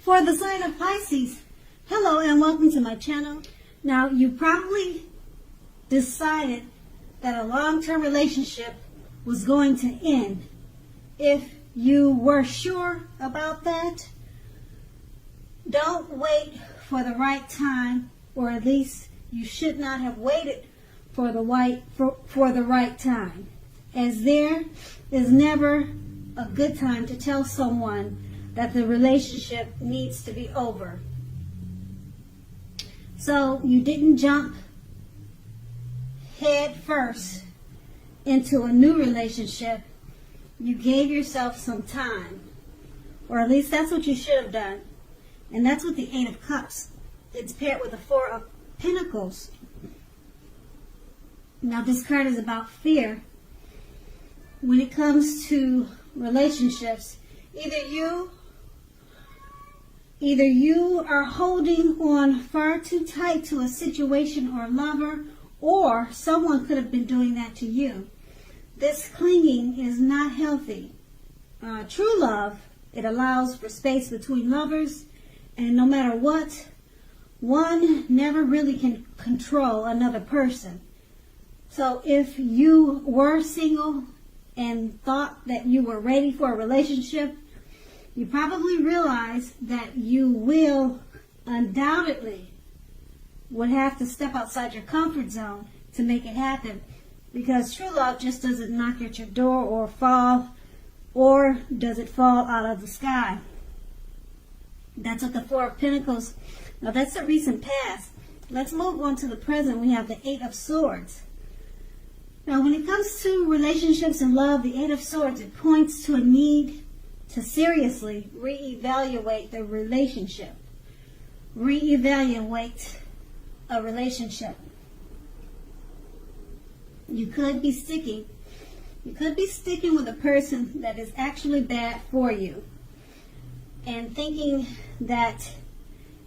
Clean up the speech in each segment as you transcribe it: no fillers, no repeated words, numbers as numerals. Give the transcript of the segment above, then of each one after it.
For the sign of Pisces, hello and welcome to my channel. Now, you probably decided that a long-term relationship was going to end. If you were sure about that, don't wait for the right time, or at least you should not have waited for the right time, as there is never a good time to tell someone that the relationship needs to be over. So you didn't jump head first into a new relationship. You gave yourself some time, or at least that's what you should have done. And that's what the Eight of Cups. It's paired with the Four of Pentacles. Now this card is about fear. When it comes to relationships, either you are holding on far too tight to a situation or lover, or someone could have been doing that to you. This clinging is not healthy. True love, it allows for space between lovers, and no matter what, one never really can control another person. So if you were single and thought that you were ready for a relationship, you probably realize that you will undoubtedly would have to step outside your comfort zone to make it happen, because true love just doesn't knock at your door or does it fall out of the sky. That's what the Four of Pentacles. Now that's the recent past. Let's move on to the present. We have the Eight of Swords. Now when it comes to relationships and love, the Eight of Swords, it points to a need to seriously reevaluate the relationship. Reevaluate a relationship. You could be sticking with a person that is actually bad for you, and thinking that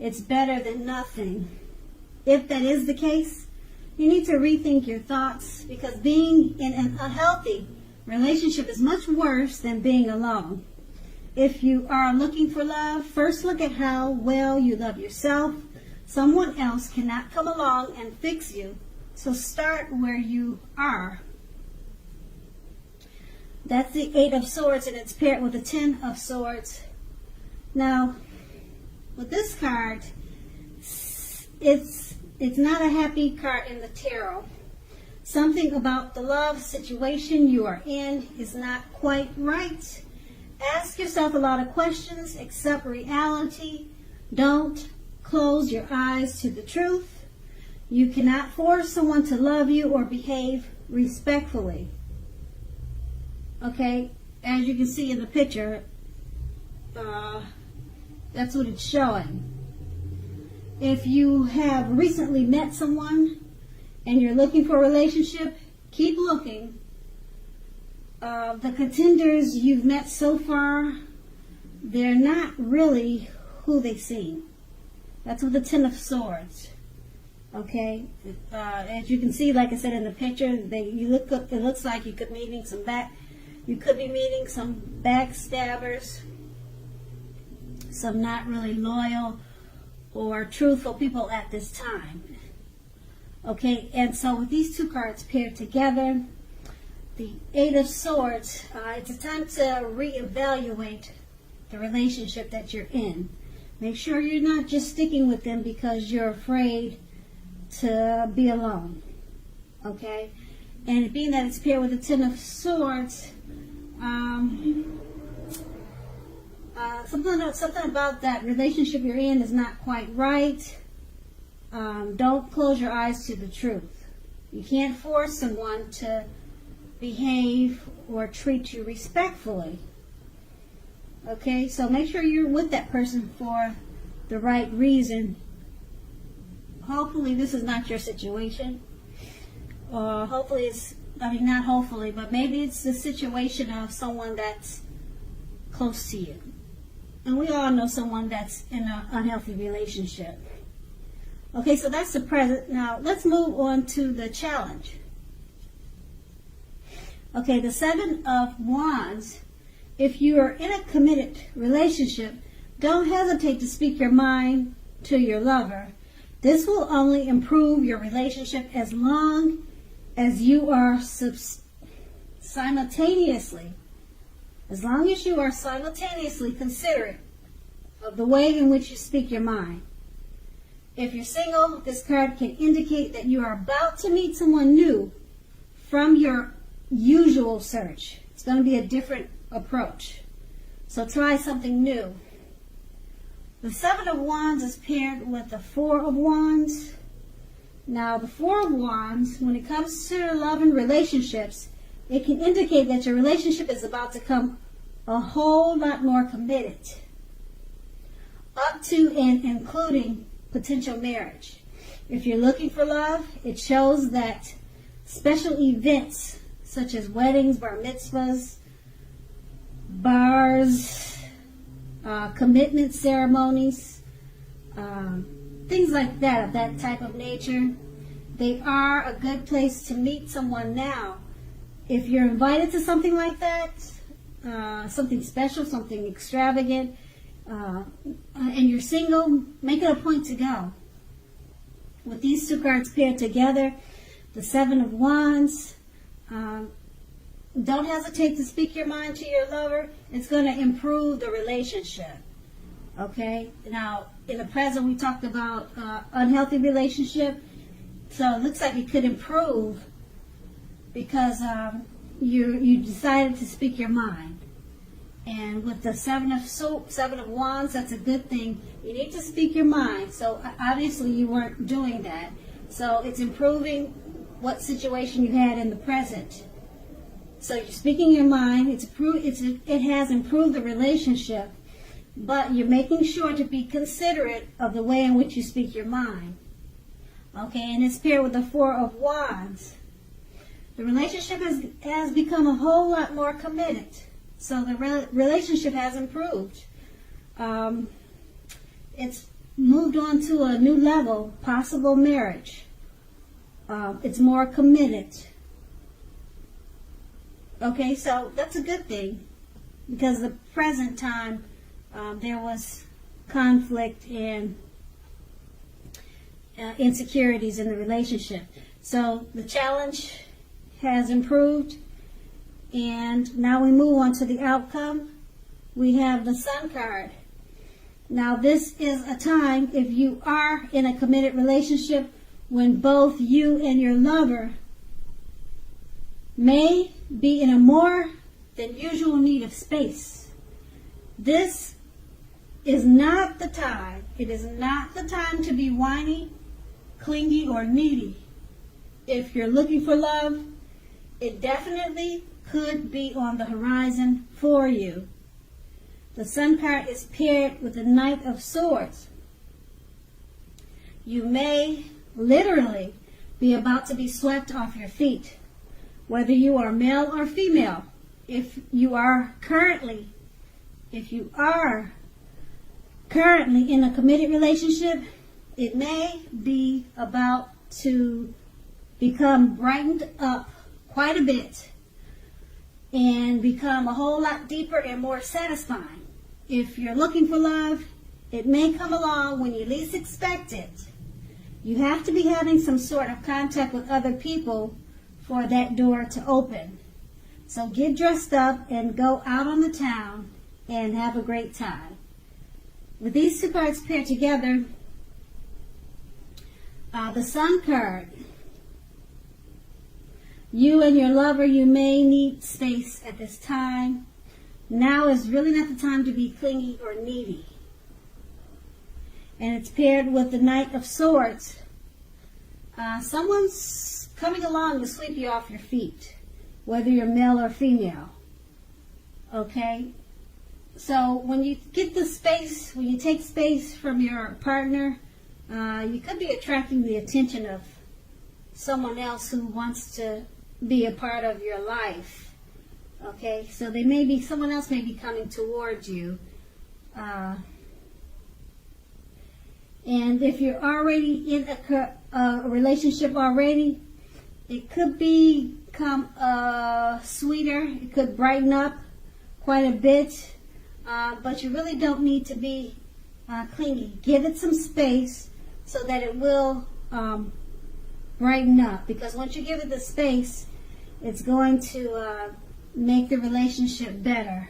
it's better than nothing. If that is the case, you need to rethink your thoughts, because being in an unhealthy relationship is much worse than being alone. If you are looking for love, first look at how well you love yourself. Someone else cannot come along and fix you, so start where you are. That's the Eight of Swords, and it's paired with the Ten of Swords. Now, with this card, it's not a happy card in the tarot. Something about the love situation you are in is not quite right. Ask yourself a lot of questions, accept reality. Don't close your eyes to the truth. You cannot force someone to love you or behave respectfully. Okay, as you can see in the picture, that's what it's showing. If you have recently met someone and you're looking for a relationship, keep looking. The contenders you've met so far, they're not really who they seem. That's with the Ten of Swords. Okay, as you can see, like I said in the picture, it looks like you could be meeting some backstabbers, some not really loyal or truthful people at this time. Okay, and so with these two cards paired together, the Eight of Swords, it's a time to reevaluate the relationship that you're in. Make sure you're not just sticking with them because you're afraid to be alone. Okay? And being that it's paired with the Ten of Swords, something about that relationship you're in is not quite right. Don't close your eyes to the truth. You can't force someone to behave or treat you respectfully. Okay, so make sure you're with that person for the right reason. Hopefully this is not your situation. Hopefully it's, not hopefully, but maybe it's the situation of someone that's close to you. And we all know someone that's in an unhealthy relationship. Okay, so that's the present. Now let's move on to the challenge. Okay, the Seven of Wands. If you are in a committed relationship, Don't hesitate to speak your mind to your lover. This will only improve your relationship as long as you are simultaneously considerate of the way in which you speak your mind. If you're single, this card can indicate that you are about to meet someone new from your usual search. It's going to be a different approach. So try something new. The Seven of Wands is paired with the Four of Wands. Now, the Four of Wands, when it comes to love and relationships, it can indicate that your relationship is about to become a whole lot more committed, up to and including potential marriage. If you're looking for love, it shows that special events such as weddings, bar mitzvahs, bars, commitment ceremonies, things like that, of that type of nature, they are a good place to meet someone now. If you're invited to something like that, something special, something extravagant, and you're single, make it a point to go. With these two cards paired together, the Seven of Wands, don't hesitate to speak your mind to your lover. It's going to improve the relationship. Okay? Now, in the present, we talked about unhealthy relationship. So it looks like it could improve because you decided to speak your mind. And with the Seven of Wands, that's a good thing. You need to speak your mind. So obviously you weren't doing that. So it's improving what situation you had in the present. So you're speaking your mind. It has improved the relationship, but you're making sure to be considerate of the way in which you speak your mind. Okay, and it's paired with the Four of Wands. The relationship has become a whole lot more committed. So the relationship has improved. It's moved on to a new level, possible marriage. It's more committed. Okay, so that's a good thing because the present time there was conflict and insecurities in the relationship. So the challenge has improved, and now we move on to the outcome. We have the Sun card. Now this is a time, if you are in a committed relationship, when both you and your lover may be in a more than usual need of space. This is not the time. It is not the time to be whiny, clingy, or needy. If you're looking for love, it definitely could be on the horizon for you. The Sun card is paired with the Knight of Swords. You may literally be about to be swept off your feet, whether you are male or female. If you are currently in a committed relationship, it may be about to become brightened up quite a bit and become a whole lot deeper and more satisfying. If you're looking for love, it may come along when you least expect it. You have to be having some sort of contact with other people for that door to open. So get dressed up and go out on the town and have a great time. With these two cards paired together, the Sun card, you and your lover, you may need space at this time. Now is really not the time to be clingy or needy. And it's paired with the Knight of Swords. Someone's coming along to sweep you off your feet, whether you're male or female. Okay? So when you get the space, when you take space from your partner, you could be attracting the attention of someone else who wants to be a part of your life. Okay? So someone else may be coming towards you. And if you're already in a relationship already, it could become sweeter. It could brighten up quite a bit. but you really don't need to be clingy. Give it some space so that it will brighten up, because once you give it the space, it's going to make the relationship better.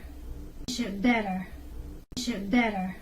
Better.